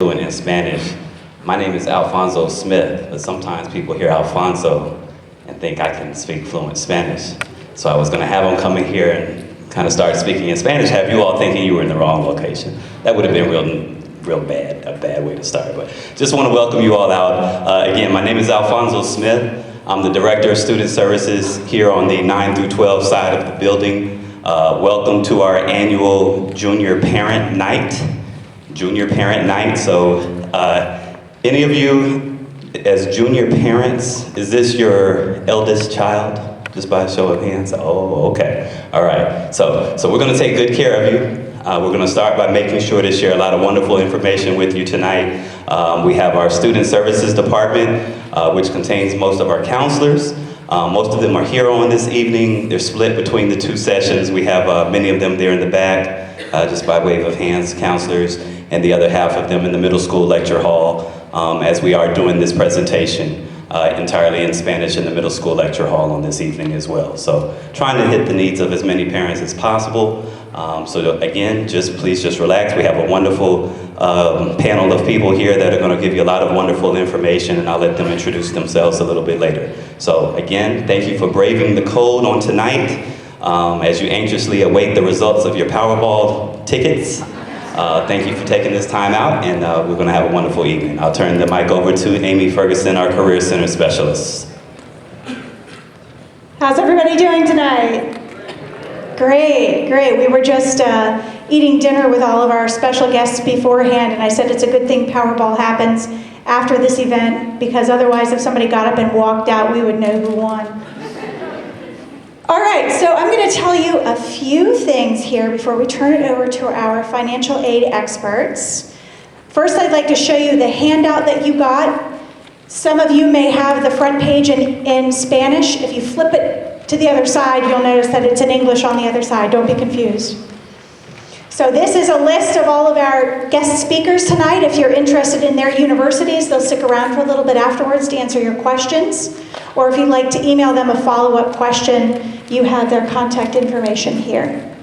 In Spanish. My name is Alfonso Smith, but sometimes people hear Alfonso and think I can speak fluent Spanish. So I was going to have him come in here and kind of start speaking in Spanish, have you all thinking you were in the wrong location. That would have been real bad, a bad way to start. But just want to welcome you all out. Again, my name is Alfonso Smith. I'm the Director of Student Services here on the 9 through 12 side of the building. Welcome to our annual Junior Parent Night. So any of you as junior parents, is this your eldest child? Just by a show of hands? Oh, okay. All right. So we're going to take good care of you. We're going to start by making sure to share a lot of wonderful information with you tonight. We have our Student Services Department, which contains most of our counselors. Most of them are here on this evening. They're split between the two sessions. We have many of them there in the back, just by wave of hands, counselors, and the other half of them in the middle school lecture hall, as we are doing this presentation entirely in Spanish in the middle school lecture hall on this evening as well. So trying to hit the needs of as many parents as possible. So again, please relax. We have a wonderful panel of people here that are going to give you a lot of wonderful information, and I'll let them introduce themselves a little bit later. So again, thank you for braving the cold on tonight as you anxiously await the results of your Powerball tickets. Thank you for taking this time out, and we're going to have a wonderful evening. I'll turn the mic over to Amy Ferguson, our Career Center Specialist. How's everybody doing tonight? Great. We were just eating dinner with all of our special guests beforehand, and I said it's a good thing Powerball happens after this event, because otherwise if somebody got up and walked out, we would know who won. All right, so I'm going to tell you a few things here before we turn it over to our financial aid experts. First, I'd like to show you the handout that you got. Some of you may have the front page in Spanish. If you flip it to the other side, you'll notice that it's in English on the other side. Don't be confused. So this is a list of all of our guest speakers tonight. If you're interested in their universities, they'll stick around for a little bit afterwards to answer your questions. Or if you'd like to email them a follow-up question, you have their contact information here.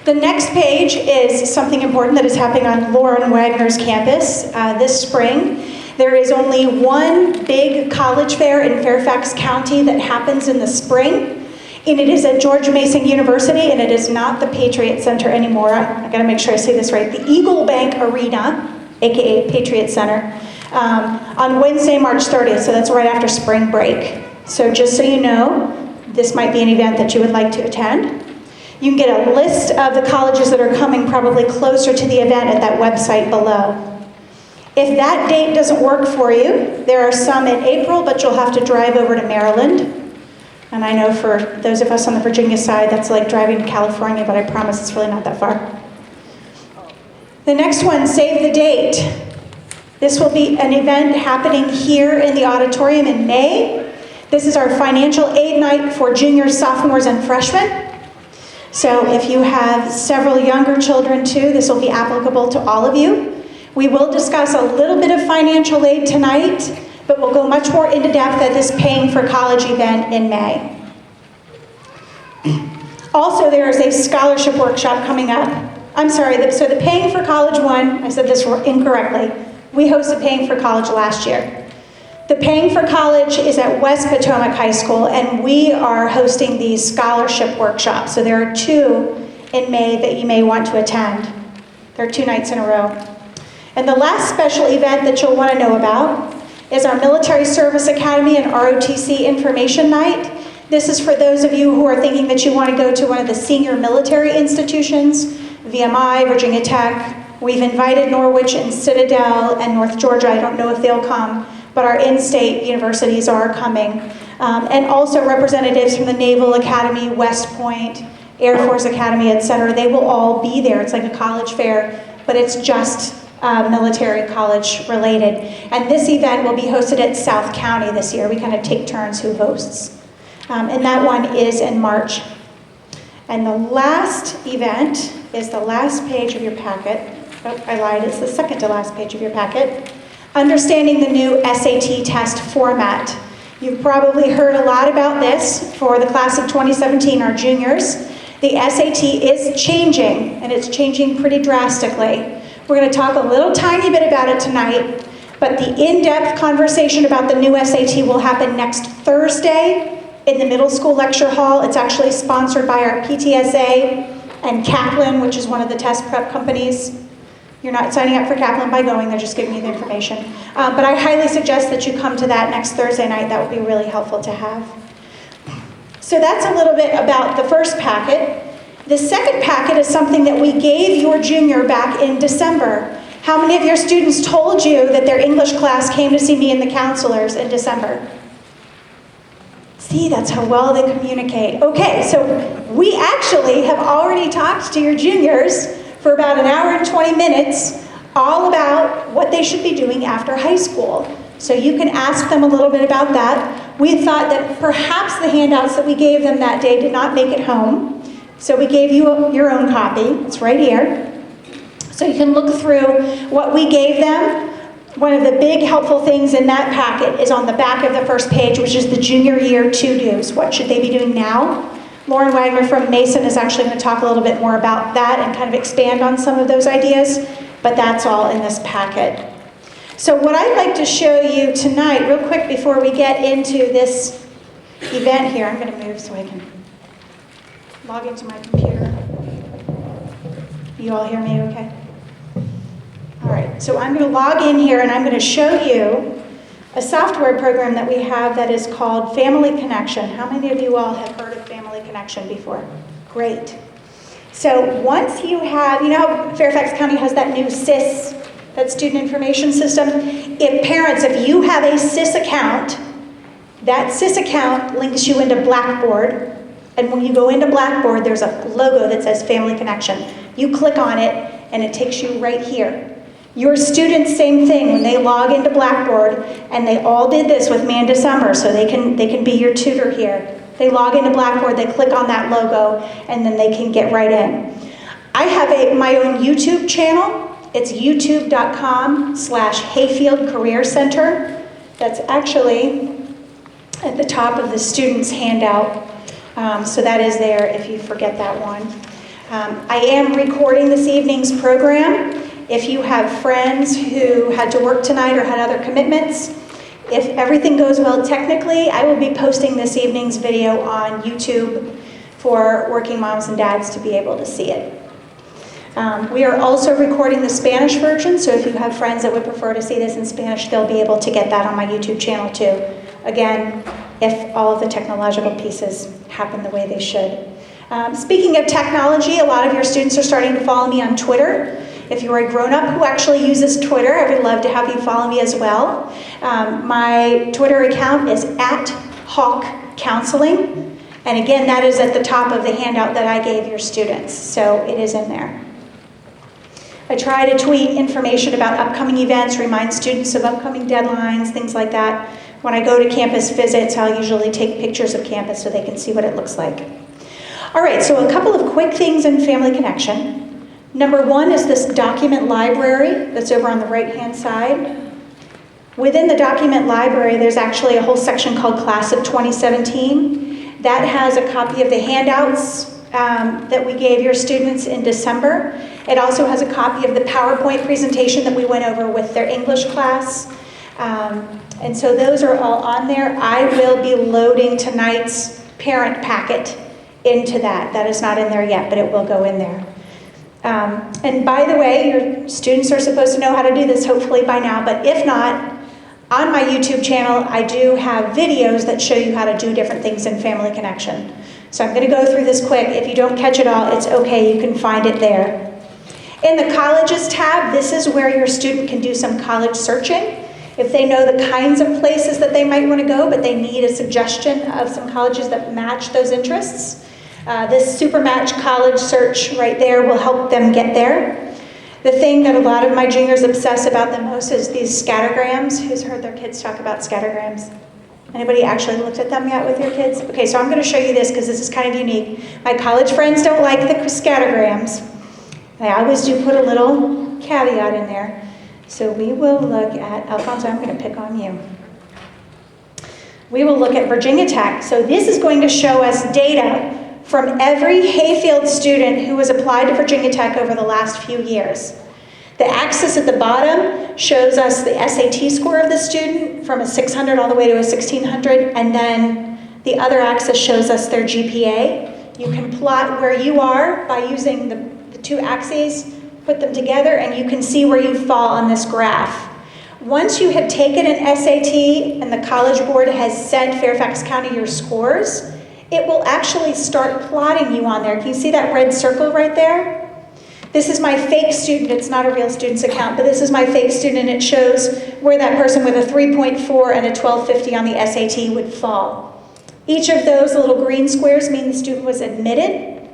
The next page is something important that is happening on Lauren Wagner's campus this spring. There is only one big college fair in Fairfax County that happens in the spring. And it is at George Mason University, and it is not the Patriot Center anymore. I gotta make sure I say this right. The Eagle Bank Arena, AKA Patriot Center, on Wednesday, March 30th, so that's right after spring break. So just so you know, this might be an event that you would like to attend. You can get a list of the colleges that are coming probably closer to the event at that website below. If that date doesn't work for you, there are some in April, but you'll have to drive over to Maryland. And I know for those of us on the Virginia side, that's like driving to California, but I promise it's really not that far. The next one, save the date. This will be an event happening here in the auditorium in May. This is our financial aid night for juniors, sophomores, and freshmen. So if you have several younger children too, this will be applicable to all of you. We will discuss a little bit of financial aid tonight, but we'll go much more into depth at this Paying for College event in May. Also, there is a scholarship workshop coming up. I'm sorry, so the Paying for College one, I said this incorrectly. We hosted Paying for College last year. The Paying for College is at West Potomac High School, and we are hosting these scholarship workshops. So there are two in May that you may want to attend. There are 2 nights in a row. And the last special event that you'll want to know about is our Military Service Academy and ROTC Information Night. This is for those of you who are thinking that you want to go to one of the senior military institutions, VMI, Virginia Tech. We've invited Norwich and Citadel and North Georgia. I don't know if they'll come, but our in-state universities are coming. And also representatives from the Naval Academy, West Point, Air Force Academy, etc. They will all be there. It's like a college fair, but it's just military college related. And this event will be hosted at South County this year. We kind of take turns who hosts. And that one is in March. And the last event is the last page of your packet. Oh, I lied, it's the second to last page of your packet. Understanding the new SAT test format. You've probably heard a lot about this for the class of 2017, our juniors. The SAT is changing, and it's changing pretty drastically. We're going to talk a little tiny bit about it tonight, but the in-depth conversation about the new SAT will happen next Thursday in the middle school lecture hall. It's actually sponsored by our PTSA and Kaplan, which is one of the test prep companies. You're not signing up for Kaplan by going, they're just giving you the information. But I highly suggest that you come to that next Thursday night. That would be really helpful to have. So that's a little bit about the first packet. The second packet is something that we gave your junior back in December. How many of your students told you that their English class came to see me and the counselors in December? See, that's how well they communicate. Okay, so we actually have already talked to your juniors for about an hour and 20 minutes all about what they should be doing after high school. So you can ask them a little bit about that. We thought that perhaps the handouts that we gave them that day did not make it home. So we gave you your own copy. It's right here. So you can look through what we gave them. One of the big helpful things in that packet is on the back of the first page, which is the junior year to-dos. What should they be doing now? Lauren Wagner from Mason is actually going to talk a little bit more about that and kind of expand on some of those ideas, but that's all in this packet. So what I'd like to show you tonight, real quick before we get into this event here, I'm going to move so I can log into my computer. You all hear me okay? All right, so I'm going to log in here and I'm going to show you a software program that we have that is called Family Connection. How many of you all have heard of Family Connection before? Great. So once you have, you know how Fairfax County has that new SIS, that Student Information System? If you have a SIS account, that SIS account links you into Blackboard. And when you go into Blackboard, there's a logo that says Family Connection. You click on it, and it takes you right here. Your students, same thing, when they log into Blackboard, and they all did this with me in December, so they can be your tutor here. They log into Blackboard, they click on that logo, and then they can get right in. I have my own YouTube channel. It's youtube.com/Hayfield Career Center. That's actually at the top of the student's handout. So that is there if you forget that one. I am recording this evening's program. If you have friends who had to work tonight or had other commitments, if everything goes well technically, I will be posting this evening's video on YouTube for working moms and dads to be able to see it. We are also recording the Spanish version, so if you have friends that would prefer to see this in Spanish, they'll be able to get that on my YouTube channel too. Again, if all of the technological pieces happen the way they should. Speaking of technology, a lot of your students are starting to follow me on Twitter. If you're a grown-up who actually uses Twitter, I would love to have you follow me as well. My Twitter account is @HawkCounseling. And again, that is at the top of the handout that I gave your students, so it is in there. I try to tweet information about upcoming events, remind students of upcoming deadlines, things like that. When I go to campus visits, I'll usually take pictures of campus so they can see what it looks like. All right, so a couple of quick things in Family Connection. Number one is this document library that's over on the right-hand side. Within the document library, there's actually a whole section called Class of 2017. That has a copy of the handouts that we gave your students in December. It also has a copy of the PowerPoint presentation that we went over with their English class. And so those are all on there. I will be loading tonight's parent packet into that. That is not in there yet, but it will go in there. And by the way, your students are supposed to know how to do this hopefully by now, but if not, on my YouTube channel, I do have videos that show you how to do different things in Family Connection. So I'm going to go through this quick. If you don't catch it all, it's okay. You can find it there. In the Colleges tab, this is where your student can do some college searching. If they know the kinds of places that they might want to go, but they need a suggestion of some colleges that match those interests, this Super Match College search right there will help them get there. The thing that a lot of my juniors obsess about the most is these scattergrams. Who's heard their kids talk about scattergrams? Anybody actually looked at them yet with your kids? Okay, so I'm going to show you this because this is kind of unique. My college friends don't like the scattergrams. I always do put a little caveat in there. So we will look at, Alfonso, I'm going to pick on you. We will look at Virginia Tech. So this is going to show us data from every Hayfield student who has applied to Virginia Tech over the last few years. The axis at the bottom shows us the SAT score of the student from a 600 all the way to a 1600, and then the other axis shows us their GPA. You can plot where you are by using the two axes, put them together, and you can see where you fall on this graph. Once you have taken an SAT and the College Board has sent Fairfax County your scores, it will actually start plotting you on there. Can you see that red circle right there? This is my fake student. It's not a real student's account, but this is my fake student, and it shows where that person with a 3.4 and a 1250 on the SAT would fall. Each of those little green squares mean the student was admitted.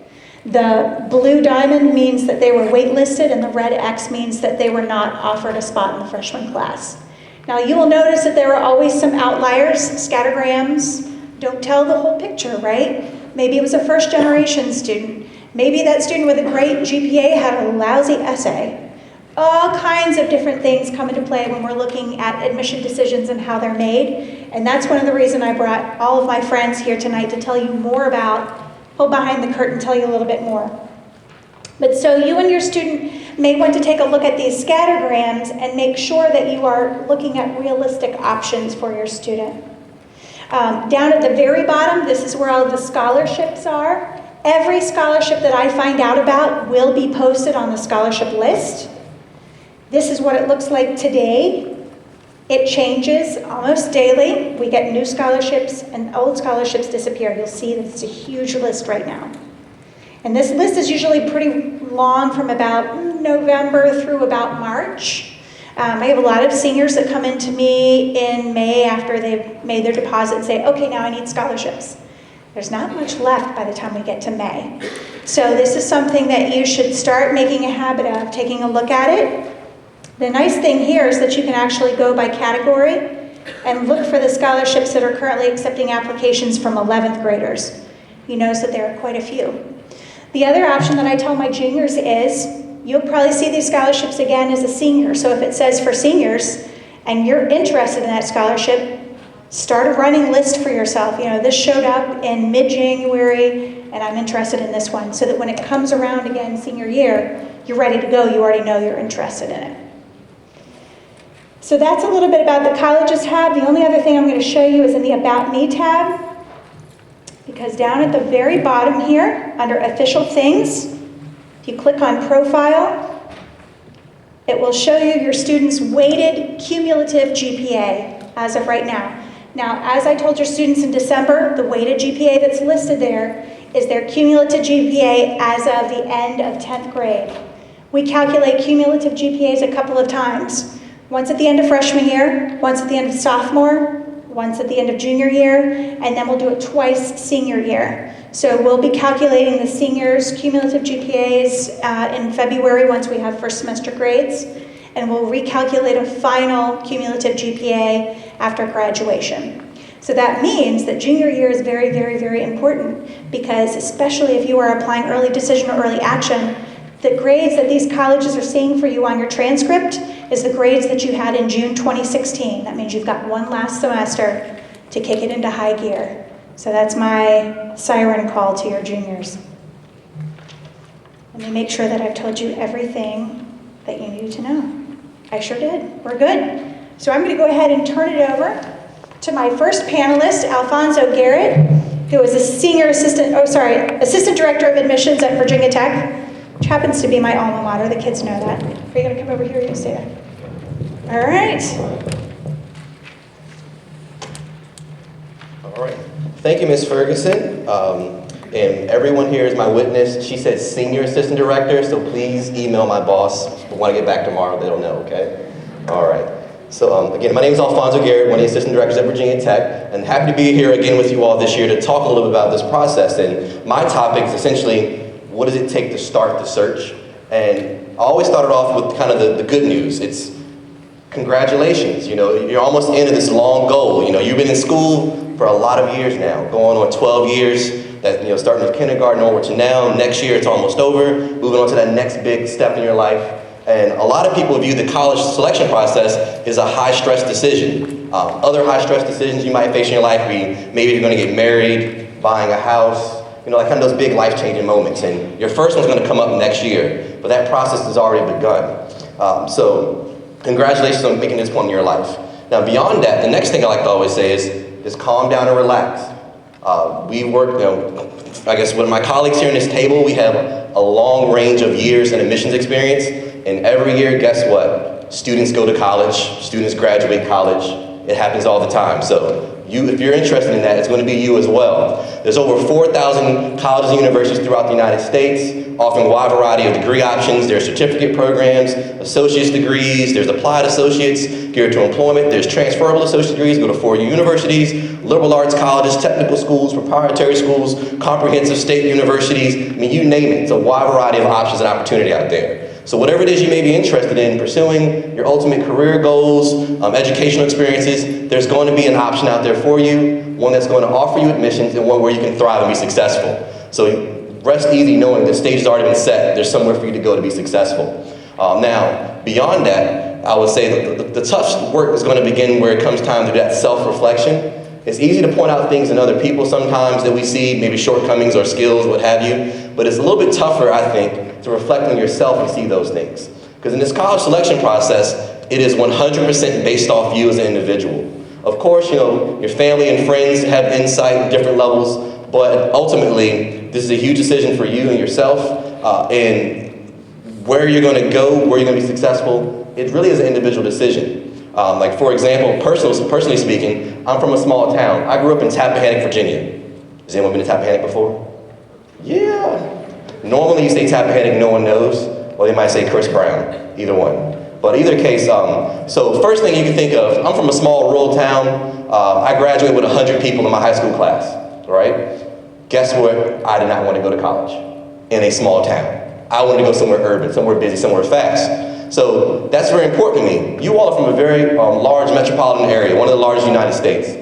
The blue diamond means that they were waitlisted, and the red X means that they were not offered a spot in the freshman class. Now, you will notice that there are always some outliers. Scattergrams don't tell the whole picture, right? Maybe it was a first-generation student. Maybe that student with a great GPA had a lousy essay. All kinds of different things come into play when we're looking at admission decisions and how they're made. And that's one of the reasons I brought all of my friends here tonight to tell you more about, pull behind the curtain, tell you a little bit more. But so you and your student may want to take a look at these scattergrams and make sure that you are looking at realistic options for your student. Down at the very bottom, this is where all the scholarships are. Every scholarship that I find out about will be posted on the scholarship list. This is what it looks like today. It changes almost daily. We get new scholarships and old scholarships disappear. You'll see that it's a huge list right now. And this list is usually pretty long, from about November through about March. I have a lot of seniors that come into me in May after they've made their deposit and say, okay, now I need scholarships. There's not much left by the time we get to May. So this is something that you should start making a habit of, taking a look at it. The nice thing here is that you can actually go by category and look for the scholarships that are currently accepting applications from 11th graders. You notice that there are quite a few. The other option that I tell my juniors is, you'll probably see these scholarships again as a senior. So if it says for seniors and you're interested in that scholarship, start a running list for yourself. You know, this showed up in mid-January, and I'm interested in this one, so that when it comes around again senior year, you're ready to go. You already know you're interested in it. So that's a little bit about the Colleges tab. The only other thing I'm going to show you is in the About Me tab, because down at the very bottom here, under Official Things, if you click on Profile, it will show you your student's weighted cumulative GPA as of right now. Now, as I told your students in December, the weighted GPA that's listed there is their cumulative GPA as of the end of 10th grade. We calculate cumulative GPAs a couple of times. Once at the end of freshman year, once at the end of sophomore, once at the end of junior year, and then we'll do it twice senior year. So we'll be calculating the seniors' cumulative GPAs in February once we have first semester grades, and we'll recalculate a final cumulative GPA after graduation. So that means that junior year is very, very, very important, because especially if you are applying early decision or early action, the grades that these colleges are seeing for you on your transcript is the grades that you had in June 2016. That means you've got one last semester to kick it into high gear. So that's my siren call to your juniors. Let me make sure that I've told you everything that you needed to know. I sure did. We're good. So I'm going to go ahead and turn it over to my first panelist, Alfonso Garrett, who is a assistant director of admissions at Virginia Tech, which happens to be my alma mater. The kids know that. Are you going to come over here? Or you stay there? All right. All right. Thank you, Ms. Ferguson. And everyone here is my witness. She said senior assistant director, so please email my boss. If we want to get back tomorrow, they'll know, okay? All right. So again, my name is Alfonso Garrett, one of the assistant directors at Virginia Tech, and happy to be here again with you all this year to talk a little bit about this process. And my topic is essentially, what does it take to start the search? And I always started off with kind of the good news. It's congratulations, you know, you're almost into this long goal. You know, you've been in school for a lot of years now, going on 12 years, that, you know, starting with kindergarten onward to now. Next year it's almost over, moving on to that next big step in your life. And a lot of people view the college selection process as a high-stress decision. Other high-stress decisions you might face in your life, maybe you're going to get married, buying a house, you know, like kind of those big life-changing moments. And your first one's going to come up next year, but that process has already begun. So congratulations on making this point in your life. Now beyond that, the next thing I like to always say is calm down and relax. We work, I guess with my colleagues here in this table, we have a long range of years in admissions experience, and every year, guess what? Students go to college, students graduate college. It happens all the time. So if you're interested in that, it's going to be you as well. There's over 4,000 colleges and universities throughout the United States, offering a wide variety of degree options. There's certificate programs, associate's degrees, there's applied associates geared to employment, there's transferable associate degrees, go to 4 universities, liberal arts colleges, technical schools, proprietary schools, comprehensive state universities. I mean, you name it. It's a wide variety of options and opportunity out there. So whatever it is you may be interested in pursuing, your ultimate career goals, educational experiences, there's going to be an option out there for you, one that's going to offer you admissions and one where you can thrive and be successful. So rest easy knowing the stage has already been set. There's somewhere for you to go to be successful. Now, beyond that, I would say that the tough work is going to begin where it comes time to do that self-reflection. It's easy to point out things in other people sometimes that we see, maybe shortcomings or skills, what have you, but it's a little bit tougher, I think, to reflect on yourself and see those things. Because in this college selection process, it is 100% based off you as an individual. Of course, your family and friends have insight at different levels, but ultimately, this is a huge decision for you and yourself, and where you're going to go, where you're going to be successful, it really is an individual decision. Like for example, personally speaking, I'm from a small town. I grew up in Tappahannock, Virginia. Has anyone been to Tappahannock before? Yeah. Normally you say Tappahannock, no one knows, or they might say Chris Brown, either one. But either case, so first thing you can think of, I'm from a small rural town. I graduated with 100 people in my high school class, right? Guess what? I did not want to go to college in a small town. I wanted to go somewhere urban, somewhere busy, somewhere fast. So that's very important to me. You all are from a very large metropolitan area, one of the largest in the United States.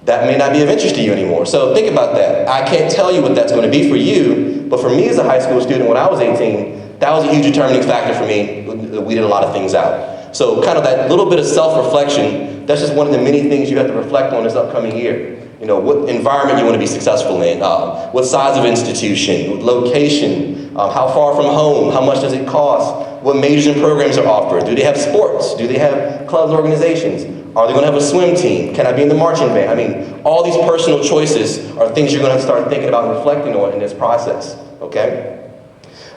That may not be of interest to you anymore. So think about that. I can't tell you what that's going to be for you, but for me as a high school student when I was 18, that was a huge determining factor for me. We did a lot of things out. So kind of that little bit of self-reflection, that's just one of the many things you have to reflect on this upcoming year. What environment you want to be successful in, what size of institution, location, how far from home, how much does it cost, what majors and programs are offered, do they have sports, do they have clubs, organizations, are they going to have a swim team, can I be in the marching band? I mean, all these personal choices are things you're going to have to start thinking about and reflecting on in this process, okay?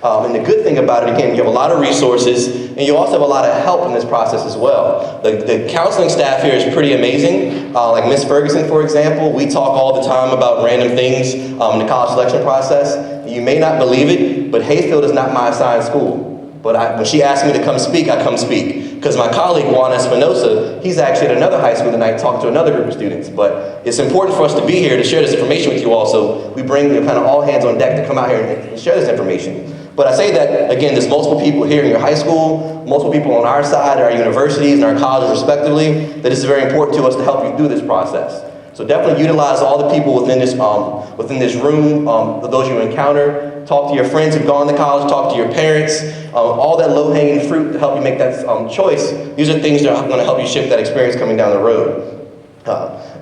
And the good thing about it, again, you have a lot of resources, and you also have a lot of help in this process as well. The counseling staff here is pretty amazing. Like Miss Ferguson, for example, we talk all the time about random things in the college selection process. You may not believe it, but Hayfield is not my assigned school. But when she asked me to come speak, I come speak. Because my colleague, Juan Espinosa, he's actually at another high school tonight talking to another group of students. But it's important for us to be here to share this information with you all, so we bring kind of all hands on deck to come out here and share this information. But I say that, again, there's multiple people here in your high school, multiple people on our side, our universities, and our colleges respectively, that it's very important to us to help you through this process. So definitely utilize all the people within this room, those you encounter. Talk to your friends who've gone to college, talk to your parents, all that low-hanging fruit to help you make that choice. These are things that are going to help you shift that experience coming down the road.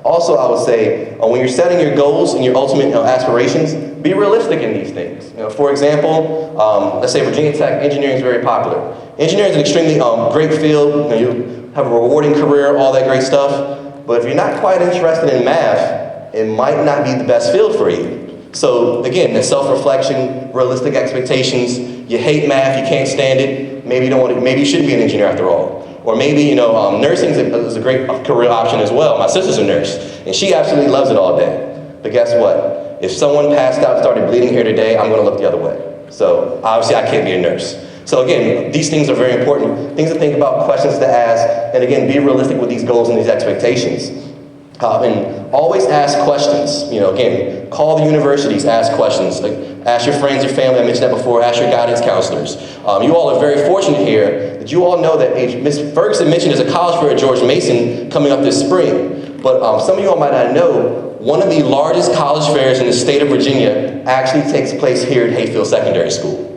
Also, I would say, when you're setting your goals and your ultimate aspirations, be realistic in these things. For example, let's say Virginia Tech, engineering is very popular. Engineering is an extremely great field. You have a rewarding career, all that great stuff. But if you're not quite interested in math, it might not be the best field for you. So again, the self-reflection, realistic expectations. You hate math, you can't stand it. Maybe you don't want to, maybe you shouldn't be an engineer after all. Or maybe nursing is a great career option as well. My sister's a nurse, and she absolutely loves it all day. But guess what? If someone passed out and started bleeding here today, I'm going to look the other way. So obviously, I can't be a nurse. So again, these things are very important. Things to think about, questions to ask, and again, be realistic with these goals and these expectations. And always ask questions. Again, call the universities, ask questions. Ask your friends, your family, I mentioned that before, ask your guidance counselors. You all are very fortunate here that you all know that Ms. Ferguson mentioned there's a college fair at George Mason coming up this spring. But some of you all might not know, one of the largest college fairs in the state of Virginia actually takes place here at Hayfield Secondary School.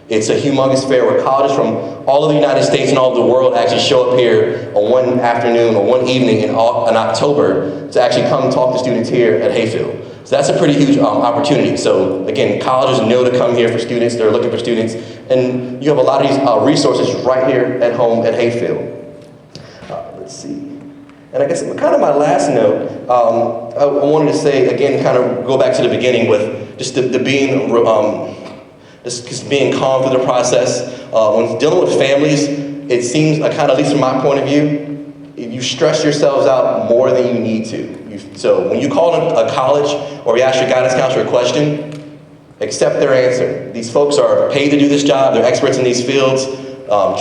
It's a humongous fair where colleges from all of the United States and all of the world actually show up here on one afternoon or one evening in October to actually come talk to students here at Hayfield. So that's a pretty huge opportunity. So again, colleges know to come here for students. They're looking for students. And you have a lot of these resources right here at home at Hayfield. Let's see. And I guess kind of my last note, I wanted to say, again, kind of go back to the beginning with just the being, just being calm through the process. When dealing with families, it seems, kind of, at least from my point of view, you stress yourselves out more than you need to. So when you call a college or you ask your guidance counselor a question, accept their answer. These folks are paid to do this job. They're experts in these fields.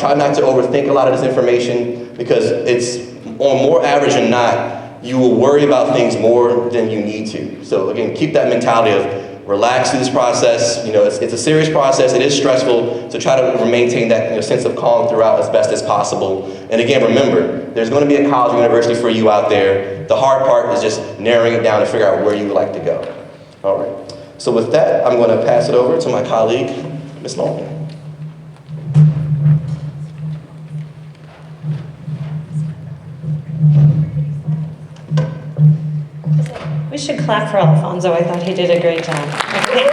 Try not to overthink a lot of this information, because it's, on more average than not, you will worry about things more than you need to. So again, keep that mentality of relax through this process. You know, it's a serious process. It is stressful. So try to maintain that sense of calm throughout as best as possible. And again, remember, there's going to be a college or university for you out there. The hard part is just narrowing it down to figure out where you would like to go. All right. So with that, I'm going to pass it over to my colleague, Ms. Long. We should clap for Alfonso. I thought he did a great job. Okay.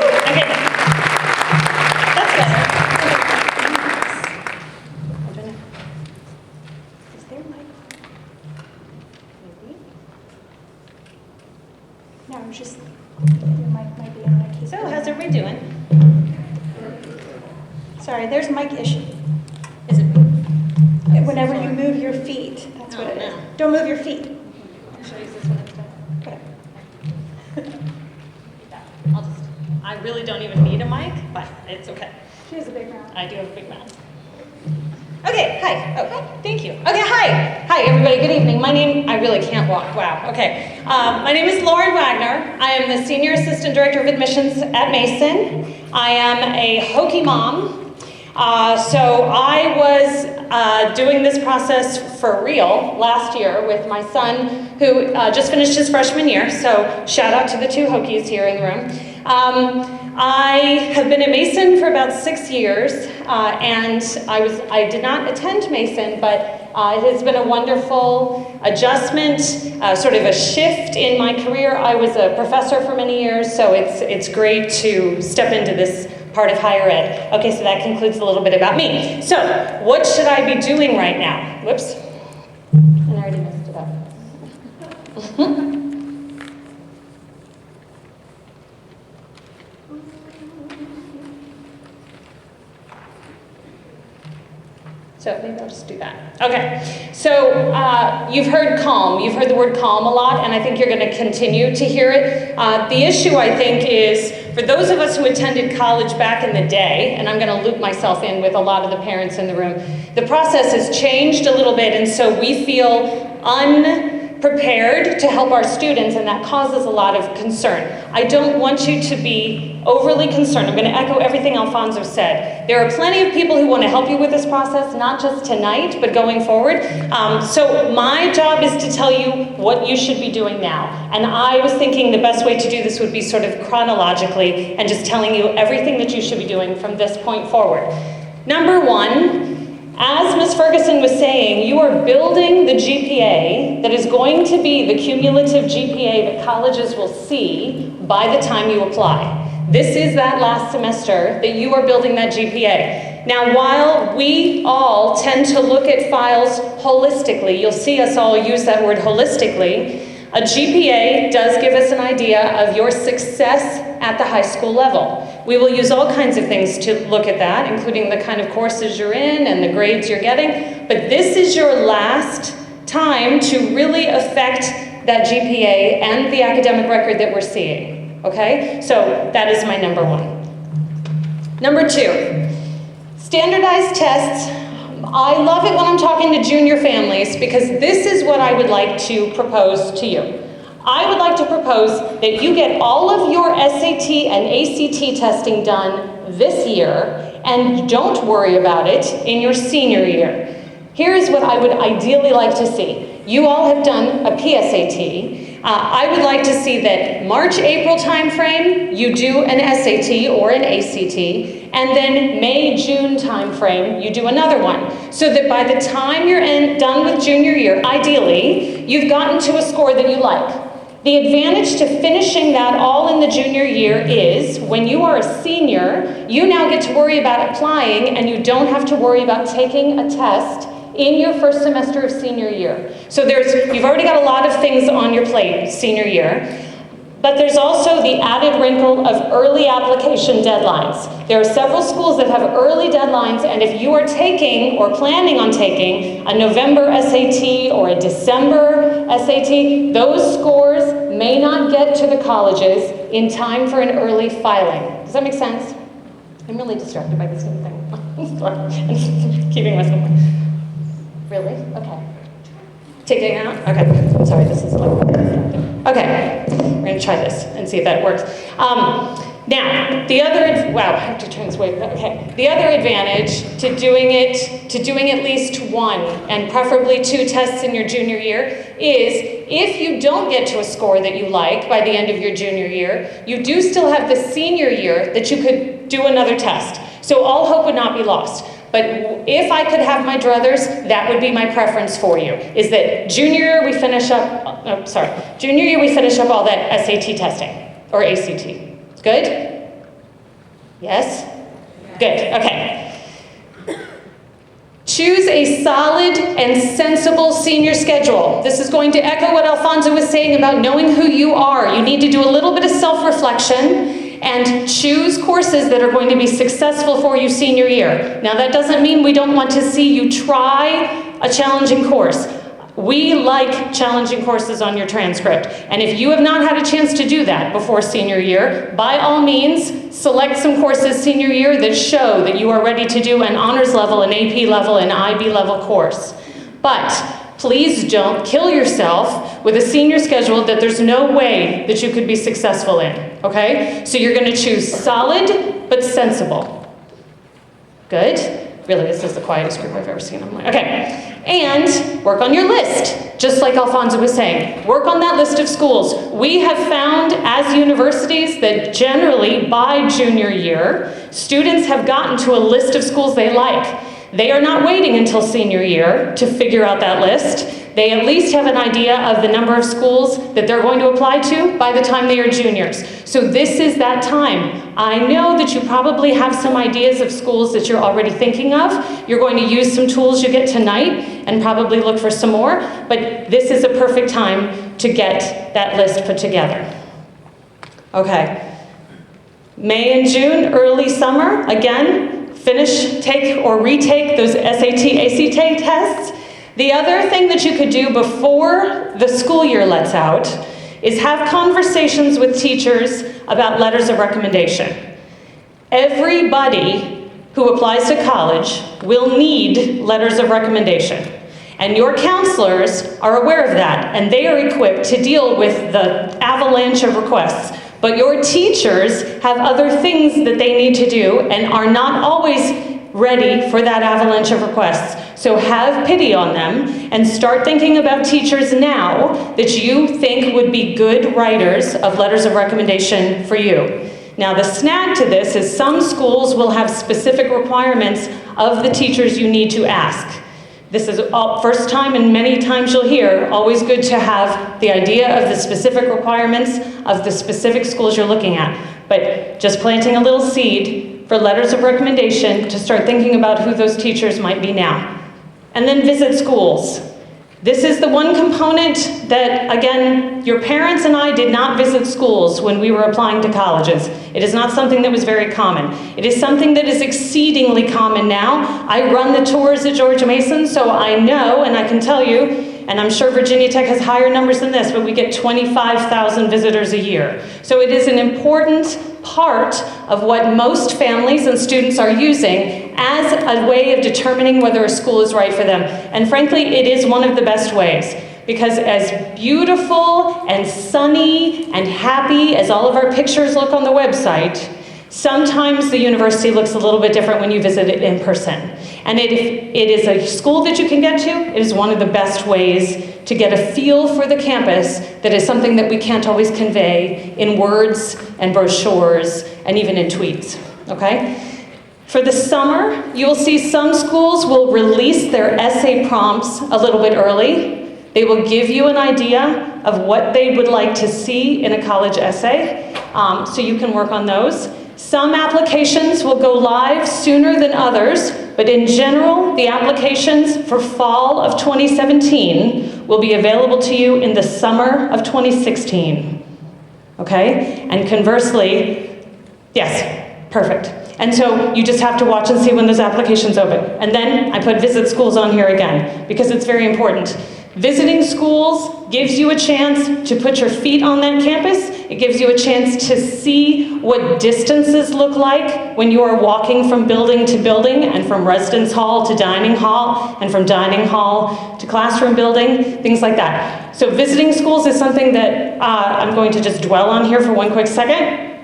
That's better. I don't know. Is there a mic? Maybe? No, I'm just, your mic might be on. I keep So, how's everybody doing? Sorry, there's mic issue. Is it? Whenever you move your feet, that's what it is. no. Don't move your feet. Should I use this one instead? Okay. I really don't even need a mic, but it's okay. She has a big mouth. I do have a big mouth. Okay, hi. Okay, thank you. Okay, hi. Hi, everybody. Good evening. I really can't walk. Wow. Okay. My name is Lauren Wagner. I am the Senior Assistant Director of Admissions at Mason. I am a Hokie mom. So I was doing this process for real last year with my son, who just finished his freshman year. So shout out to the two Hokies here in the room. I have been at Mason for about 6 years, and I did not attend Mason, but it has been a wonderful adjustment, sort of a shift in my career. I was a professor for many years, so it's great to step into this part of higher ed. Okay, so that concludes a little bit about me. So, what should I be doing right now? Whoops. And I already messed it up. So maybe I'll just do that. Okay, so you've heard calm. You've heard the word calm a lot, and I think you're going to continue to hear it. The issue, I think, is for those of us who attended college back in the day, and I'm going to loop myself in with a lot of the parents in the room, the process has changed a little bit, and so we feel unprepared to help our students, and that causes a lot of concern. I don't want you to be overly concerned. I'm going to echo everything Alfonso said. There are plenty of people who want to help you with this process, not just tonight, but going forward. So my job is to tell you what you should be doing now. And I was thinking the best way to do this would be sort of chronologically and just telling you everything that you should be doing from this point forward. Number one, as Ms. Ferguson was saying, you are building the GPA that is going to be the cumulative GPA that colleges will see by the time you apply. This is that last semester that you are building that GPA. Now, while we all tend to look at files holistically, you'll see us all use that word holistically, a GPA does give us an idea of your success at the high school level. We will use all kinds of things to look at that, including the kind of courses you're in and the grades you're getting, but this is your last time to really affect that GPA and the academic record that we're seeing. Okay, so that is my number one. Number two, standardized tests. I love it when I'm talking to junior families because this is what I would like to propose to you. I would like to propose that you get all of your SAT and ACT testing done this year and don't worry about it in your senior year. Here's what I would ideally like to see. You all have done a PSAT. I would like to see that March-April timeframe, you do an SAT or an ACT, and then May-June timeframe, you do another one. So that by the time you're done with junior year, ideally, you've gotten to a score that you like. The advantage to finishing that all in the junior year is when you are a senior, you now get to worry about applying and you don't have to worry about taking a test in your first semester of senior year. So you've already got a lot of things on your plate senior year. But there's also the added wrinkle of early application deadlines. There are several schools that have early deadlines, and if you are taking or planning on taking a November SAT or a December SAT, those scores may not get to the colleges in time for an early filing. Does that make sense? I'm really distracted by this new thing. I'm keeping myself. Really? Okay. Taking it out? Okay. I'm sorry, this is like... Okay, we're going to try this and see if that works. Now, the other, wow, I have to turn this way, okay. The other advantage to doing at least one, and preferably 2 tests in your junior year, is if you don't get to a score that you like by the end of your junior year, you do still have the senior year that you could do another test. So all hope would not be lost. But if I could have my druthers, that would be my preference for you, is that junior year we finish up all that SAT testing, or ACT. Good? Yes? Good, okay. Choose a solid and sensible senior schedule. This is going to echo what Alfonso was saying about knowing who you are. You need to do a little bit of self-reflection and choose courses that are going to be successful for you senior year. Now that doesn't mean we don't want to see you try a challenging course. We like challenging courses on your transcript. And if you have not had a chance to do that before senior year, by all means, select some courses senior year that show that you are ready to do an honors level, an AP level, an IB level course. But please don't kill yourself with a senior schedule that there's no way that you could be successful in, okay? So you're gonna choose solid but sensible. Good? Really, this is the quietest group I've ever seen. Okay. And work on your list, just like Alfonso was saying. Work on that list of schools. We have found as universities that generally by junior year, students have gotten to a list of schools they like. They are not waiting until senior year to figure out that list. They at least have an idea of the number of schools that they're going to apply to by the time they are juniors. So this is that time. I know that you probably have some ideas of schools that you're already thinking of. You're going to use some tools you get tonight and probably look for some more, but this is a perfect time to get that list put together. Okay. May and June, early summer, again, finish, take, or retake those SAT, ACT tests. The other thing that you could do before the school year lets out is have conversations with teachers about letters of recommendation. Everybody who applies to college will need letters of recommendation. And your counselors are aware of that, and they are equipped to deal with the avalanche of requests. But your teachers have other things that they need to do and are not always ready for that avalanche of requests. So have pity on them and start thinking about teachers now that you think would be good writers of letters of recommendation for you. Now the snag to this is some schools will have specific requirements of the teachers you need to ask. This is first time and many times you'll hear, always good to have the idea of the specific requirements of the specific schools you're looking at. But just planting a little seed for letters of recommendation to start thinking about who those teachers might be now. And then visit schools. This is the one component that, again, your parents and I did not visit schools when we were applying to colleges. It is not something that was very common. It is something that is exceedingly common now. I run the tours at George Mason, so I know, and I can tell you, and I'm sure Virginia Tech has higher numbers than this, but we get 25,000 visitors a year. So it is an important part of what most families and students are using as a way of determining whether a school is right for them. And frankly, it is one of the best ways, because as beautiful and sunny and happy as all of our pictures look on the website, sometimes the university looks a little bit different when you visit it in person. And if it is a school that you can get to, it is one of the best ways to get a feel for the campus that is something that we can't always convey in words and brochures and even in tweets, okay? For the summer, you will see some schools will release their essay prompts a little bit early. They will give you an idea of what they would like to see in a college essay, so you can work on those. Some applications will go live sooner than others, but in general, the applications for fall of 2017 will be available to you in the summer of 2016. Okay? And conversely, yes, perfect. And so you just have to watch and see when those applications open. And then I put visit schools on here again, because it's very important. Visiting schools gives you a chance to put your feet on that campus. It gives you a chance to see what distances look like when you are walking from building to building, and from residence hall to dining hall, and from dining hall to classroom building, things like that. So visiting schools is something that I'm going to just dwell on here for one quick second.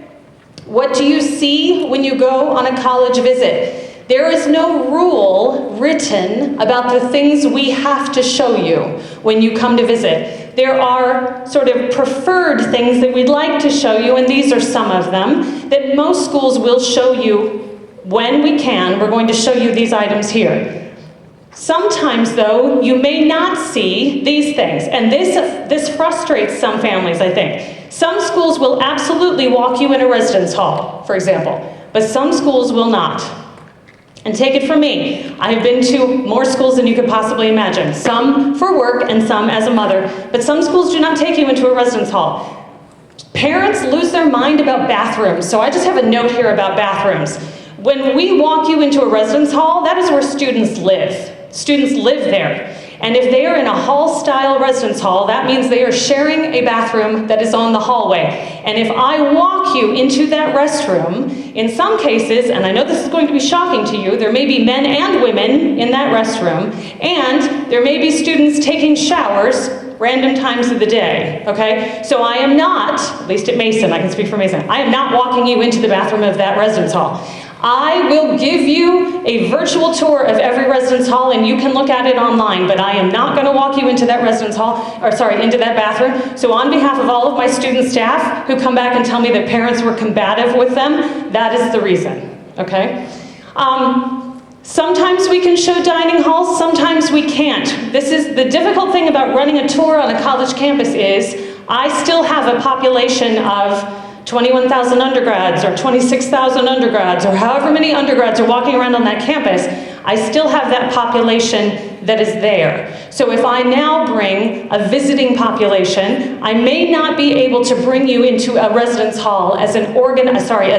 What do you see when you go on a college visit? There is no rule written about the things we have to show you when you come to visit. There are sort of preferred things that we'd like to show you, and these are some of them, that most schools will show you when we can. We're going to show you these items here. Sometimes, though, you may not see these things, and this frustrates some families, I think. Some schools will absolutely walk you in a residence hall, for example, but some schools will not. And take it from me, I have been to more schools than you could possibly imagine. Some for work and some as a mother, but some schools do not take you into a residence hall. Parents lose their mind about bathrooms, so I just have a note here about bathrooms. When we walk you into a residence hall, that is where students live. Students live there. And if they are in a hall-style residence hall, that means they are sharing a bathroom that is on the hallway. And if I walk you into that restroom, in some cases, and I know this is going to be shocking to you, there may be men and women in that restroom, and there may be students taking showers random times of the day, okay? So I am not, at least at Mason, I can speak for Mason, I am not walking you into the bathroom of that residence hall. I will give you a virtual tour of every residence hall, and you can look at it online, but I am not going to walk you into that residence hall, or sorry, into that bathroom. So on behalf of all of my student staff who come back and tell me that parents were combative with them, that is the reason, okay? Sometimes we can show dining halls, sometimes we can't. This is the difficult thing about running a tour on a college campus is I still have a population of 21,000 undergrads or 26,000 undergrads or however many undergrads are walking around on that campus. I still have that population that is there. So if I now bring a visiting population, I may not be able to bring you into a residence hall as a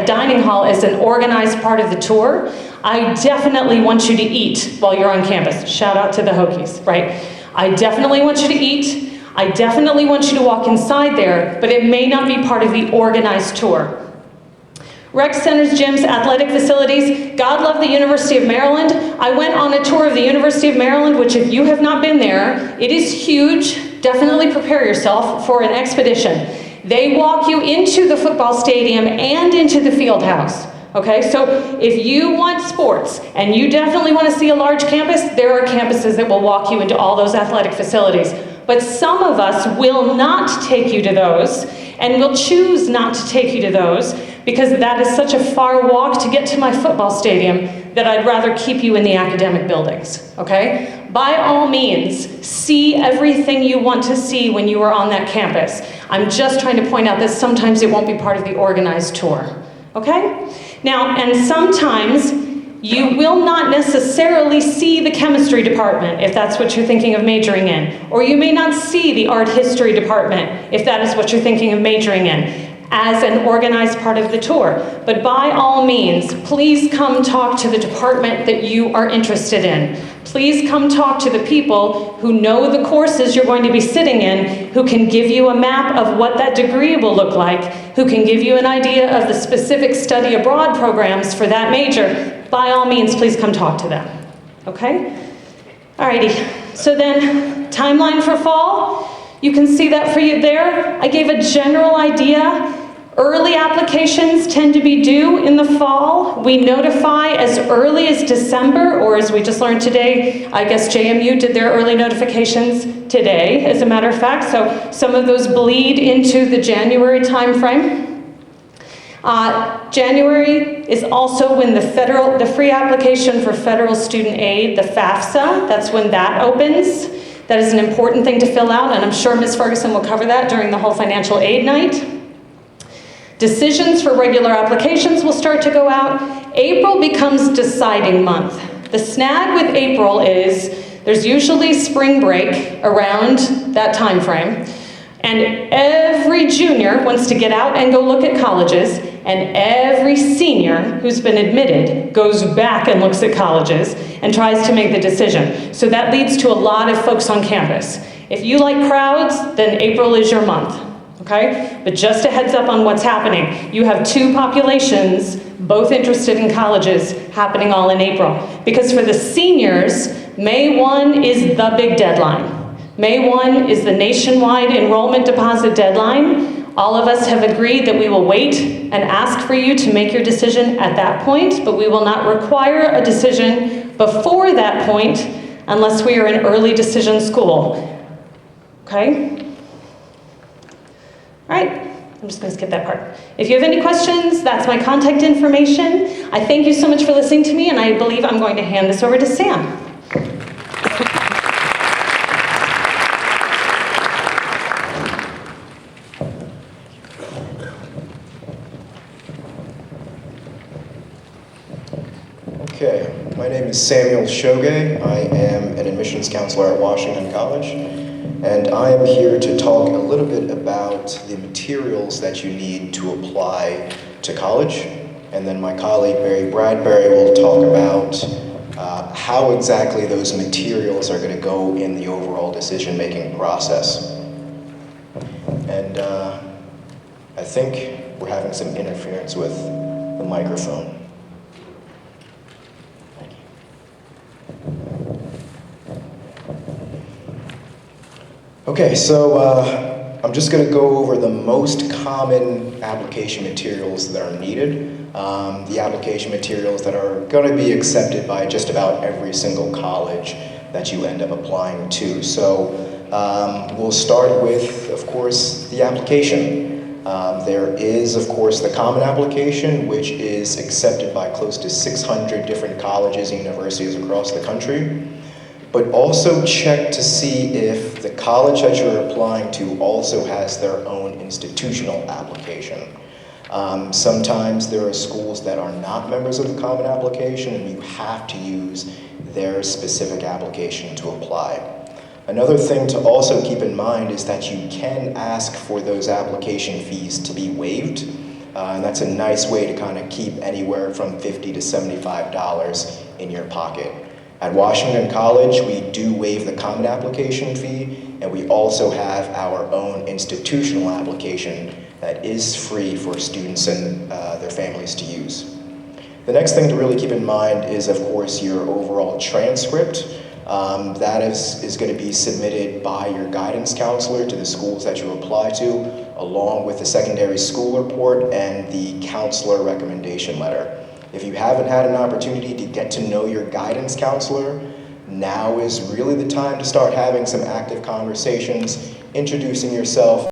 dining hall as an organized part of the tour. I definitely want you to eat while you're on campus. Shout out to the Hokies, right? I definitely want you to eat. I definitely want you to walk inside there, but it may not be part of the organized tour. Rec centers, gyms, athletic facilities. God love the University of Maryland. I went on a tour of the University of Maryland, which if you have not been there, it is huge. Definitely prepare yourself for an expedition. They walk you into the football stadium and into the field house. Okay, so if you want sports and you definitely want to see a large campus, there are campuses that will walk you into all those athletic facilities. But some of us will not take you to those, and will choose not to take you to those because that is such a far walk to get to my football stadium that I'd rather keep you in the academic buildings, okay? By all means, see everything you want to see when you are on that campus. I'm just trying to point out that sometimes it won't be part of the organized tour, okay? Now, and sometimes you will not necessarily see the chemistry department if that's what you're thinking of majoring in. Or you may not see the art history department if that is what you're thinking of majoring in as an organized part of the tour. But by all means, please come talk to the department that you are interested in. Please come talk to the people who know the courses you're going to be sitting in, who can give you a map of what that degree will look like, who can give you an idea of the specific study abroad programs for that major. By all means, please come talk to them, okay? Alrighty, so then timeline for fall, you can see that for you there. I gave a general idea. Early applications tend to be due in the fall. We notify as early as December, or as we just learned today, I guess JMU did their early notifications today, as a matter of fact, so some of those bleed into the January timeframe. January is also when the free application for federal student aid, the FAFSA, that's when that opens. That is an important thing to fill out, and I'm sure Ms. Ferguson will cover that during the whole financial aid night. Decisions for regular applications will start to go out. April becomes deciding month. The snag with April is there's usually spring break around that time frame, and every junior wants to get out and go look at colleges, and every senior who's been admitted goes back and looks at colleges and tries to make the decision. So that leads to a lot of folks on campus. If you like crowds, then April is your month, okay? But just a heads up on what's happening. You have two populations, both interested in colleges, happening all in April. Because for the seniors, May 1 is the big deadline. May 1 is the nationwide enrollment deposit deadline. All of us have agreed that we will wait and ask for you to make your decision at that point, but we will not require a decision before that point unless we are in early decision school. Okay? All right, I'm just going to skip that part. If you have any questions, that's my contact information. I thank you so much for listening to me, and I believe I'm going to hand this over to Sam. Okay, my name is Samuel Shoge. I am an admissions counselor at Washington College, and I am here to talk a little bit about the materials that you need to apply to college. And then my colleague, Barry Bradbury, will talk about how exactly those materials are going to go in the overall decision-making process. And I think we're having some interference with the microphone. Okay, so I'm just going to go over the most common application materials that are needed, the application materials that are going to be accepted by just about every single college that you end up applying to. So we'll start with, of course, the application. There is, of course, the common application, which is accepted by close to 600 different colleges and universities across the country. But also check to see if the college that you're applying to also has their own institutional application. Sometimes there are schools that are not members of the common application, and you have to use their specific application to apply. Another thing to also keep in mind is that you can ask for those application fees to be waived. And that's a nice way to kind of keep anywhere from $50 to $75 in your pocket. At Washington College, we do waive the common application fee, and we also have our own institutional application that is free for students and their families to use. The next thing to really keep in mind is, of course, your overall transcript. That is going to be submitted by your guidance counselor to the schools that you apply to, along with the secondary school report and the counselor recommendation letter. If you haven't had an opportunity to get to know your guidance counselor, now is really the time to start having some active conversations, introducing yourself,